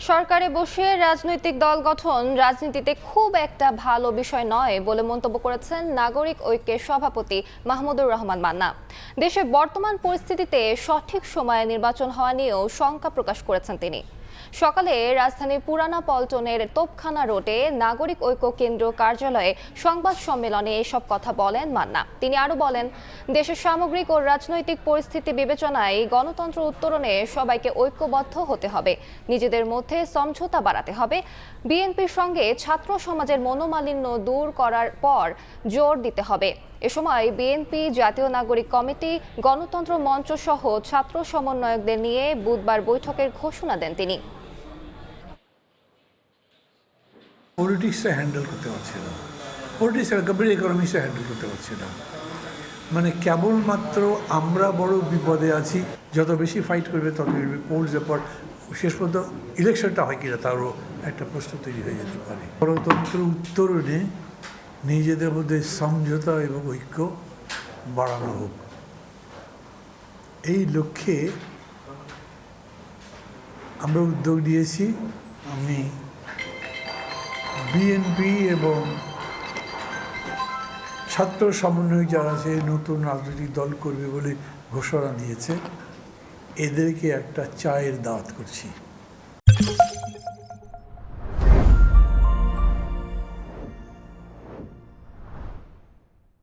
সরকারে বসে রাজনৈতিক দল গঠন রাজনীতিতে খুব একটা ভালো বিষয় নয় বলে মন্তব্য করেছেন নাগরিক ঐক্যের সভাপতি মাহমুদুর রহমান মান্না। দেশের বর্তমান পরিস্থিতিতে সঠিক সময়ে নির্বাচন হওয়া নিয়েও শঙ্কা প্রকাশ করেছেন তিনি। সকালে রাজধানীর পুরানা পল্টনের তোপখানা রোডে নাগরিক ঐক্য কেন্দ্র কার্যালয়ে সংবাদ সম্মেলনে এসব কথা বলেন মান্না। তিনি আরও বলেন, দেশের সামগ্রিক ও রাজনৈতিক পরিস্থিতি বিবেচনায় গণতন্ত্র উত্তরণে সবাইকে ঐক্যবদ্ধ হতে হবে, নিজেদের মধ্যে সমঝোতা বাড়াতে হবে। বিএনপির সঙ্গে ছাত্র সমাজের মনোমালিন্য দূর করার পর জোর দিতে হবে। এ সময় বিএনপি, জাতীয় নাগরিক কমিটি, গণতন্ত্র মঞ্চ সহ ছাত্র সমন্বয়কদের নিয়ে বুধবার বৈঠকের ঘোষণা দেন তিনি। পলিটিক্সটা হ্যান্ডেল করতে পারছে না, পলিটিক্স একেবারে ইকোনমিক্সটা হ্যান্ডেল করতে পারছে না। মানে কেবলমাত্র আমরা বড় বিপদে আছি, যত বেশি ফাইট করবে তত পোলস পর শেষ পর্যন্ত ইলেকশনটা হয় কিনা তারও একটা প্রশ্ন তৈরি হয়ে যেতে পারে। গণতন্ত্র উত্তরণে নিজেদের মধ্যে সমঝোতা এবং ঐক্য বাড়ানো হোক, এই লক্ষ্যে আমরা উদ্যোগ নিয়েছি। আমি বিএনপি এবং ছাত্র সমন্বয় যারা আছে নতুন রাজনৈতিক দল করবে বলে ঘোষণা দিয়েছে, এদেরকে একটা চায়ের দাওয়াত করছি।